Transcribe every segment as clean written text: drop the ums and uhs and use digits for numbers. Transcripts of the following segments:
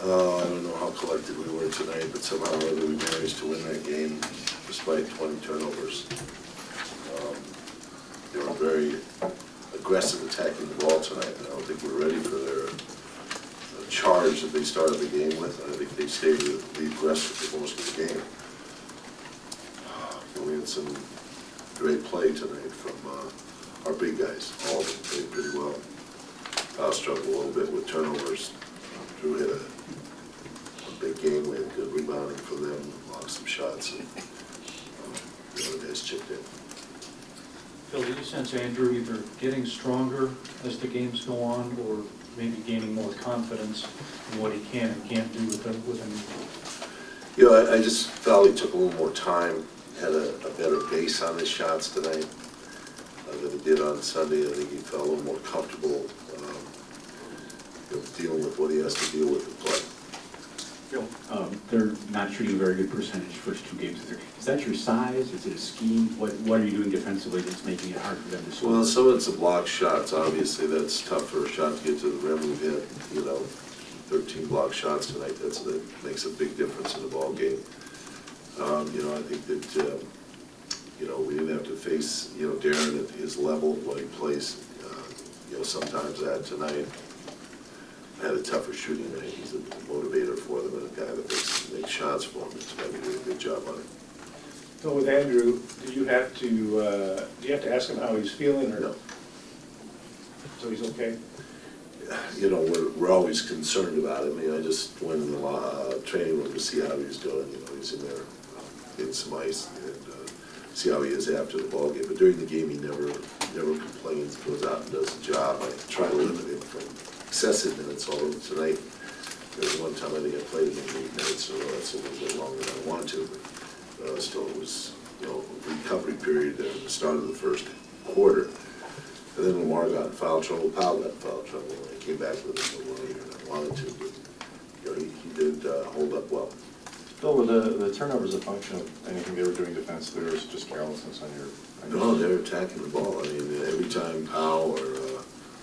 I don't know how collected we were tonight, but somehow or other we managed to win that game despite 20 turnovers. They were very aggressive attacking the ball tonight. I don't think we're ready for their charge that they started the game with. I think they stayed really aggressive for most of the game. We had some great play tonight from our big guys. All of them played pretty well. Struggled a little bit with turnovers. Drew had a big game. We had good rebounding for them, lost some shots, and the other guys chipped in. Phil, do you sense Andrew either getting stronger as the games go on, or maybe gaining more confidence in what he can and can't do with him? You know, I just felt he took a little more time, had a better base on his shots tonight than he did on Sunday. I think he felt a little more comfortable dealing with what he has to deal with in play. They're not shooting a very good percentage first two games. Is that your size? Is it a scheme? What are you doing defensively that's making it hard for them to score? Well, some of it's a block shots. Obviously, that's tough for a shot to get to the rim. We've had, 13 block shots tonight. That makes a big difference in the ball game. I think that, we didn't have to face, Darren at his level when he plays, sometimes that tonight. Had a tougher shooting night. He's a motivator for them and a guy that makes shots for them. He's got to do a good job on it. So with Andrew, do you have to ask him how he's feeling, or? No. So he's okay? We're always concerned about him. I just went in the training room to see how he was doing. He's in there getting some ice and see how he is after the ball game. But during the game, he never complains. Goes out and does the job. I try to limit him from excessive minutes. Although tonight, there was one time I think I played him in 8 minutes, so that's a little bit longer than I wanted to. But still, it was a recovery period at the start of the first quarter. And then Lamar got in foul trouble. Powell got in foul trouble. And I came back with him a little later than I wanted to. But he did hold up well. Bill, were the turnovers a function of anything they were doing defensively, or was it just carelessness on your? No, they're attacking the ball. I mean, every time Powell or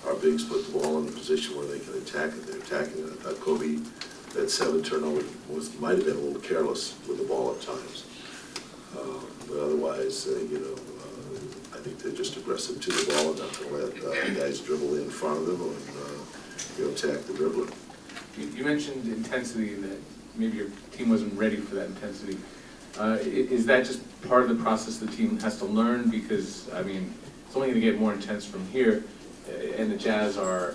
our bigs put the ball in a position where they can attack it, they're attacking it. I thought Kobe, that 7 turnovers, might have been a little careless with the ball at times. But otherwise, I think they're just aggressive to the ball and not going to let guys dribble in front of them and attack the dribbler. You mentioned intensity, that maybe your team wasn't ready for that intensity. Is that just part of the process the team has to learn? Because, it's only going to get more intense from here. And the Jazz are,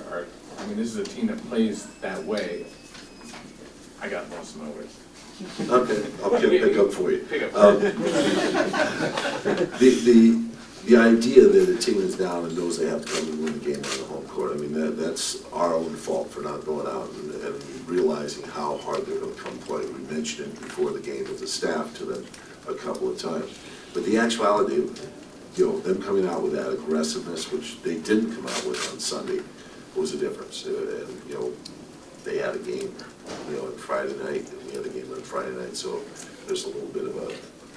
this is a team that plays that way. I got lost in my words. Okay, I'll pick up for you. Pick up. The idea that a team is down and knows they have to come and win the game on the home court, that's our own fault for not going out and realizing how hard they're going to come play. We mentioned it before the game as a staff to them a couple of times. But the actuality of them coming out with that aggressiveness, which they didn't come out with on Sunday, was a difference. And they had a game, on Friday night, and we had a game on Friday night. So there's a little bit of a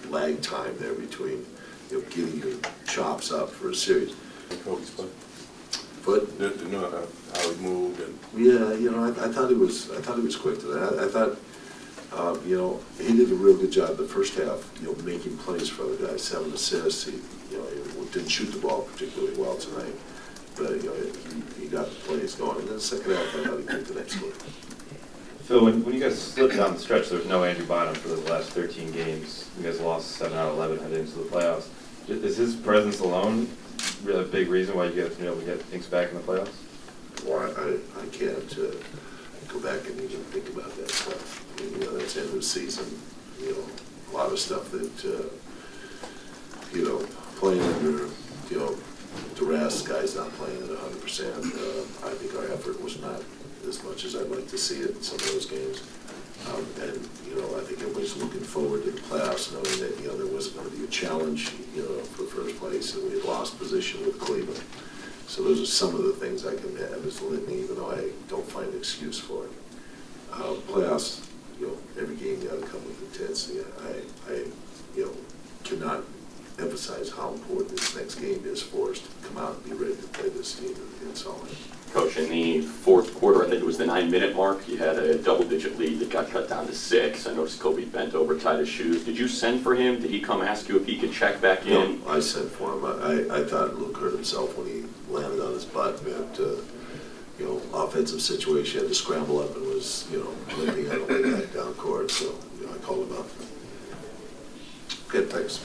lag time there between getting your chops up for a series. Kobe's foot. Foot? How he moved and. Yeah, I thought he was quick today. I thought he did a real good job the first half, making plays for other guys, 7 assists. He didn't shoot the ball particularly well tonight, but he got the plays going. And then the second half, I thought he picked the next one. Phil, when you guys slipped down the stretch, there was no Andrew Bynum for the last 13 games. You guys lost 7 out of 11 heading into the playoffs. Is his presence alone really a big reason why you guys been able to get things back in the playoffs? Well, I can't go back and even think about that stuff. That's end of the season. A lot of stuff that playing under duress, guys not playing at 100%. I think our effort was not as much as I'd like to see it in some of those games. And I think everybody's looking forward to the playoffs, knowing that there wasn't going to be a challenge, for first place, and we had lost position with Cleveland. So those are some of the things I can have as a litany, even though I don't find an excuse for it. Playoffs, every game got to come with intensity. I cannot emphasize how important this next game is for us to come out and be ready to play this team in Solid. Coach, in the fourth quarter, I think it was the 9-minute mark, you had a double-digit lead that got cut down to 6. I noticed Kobe bent over, tied his shoes. Did you send for him? Did he come ask you if he could check back in? No, I sent for him. I thought Luke hurt himself when he landed on his butt. But, you know, offensive situation, had to scramble up and was, you know, limping on the way back down court. So, you know, I called him up. Good, thanks.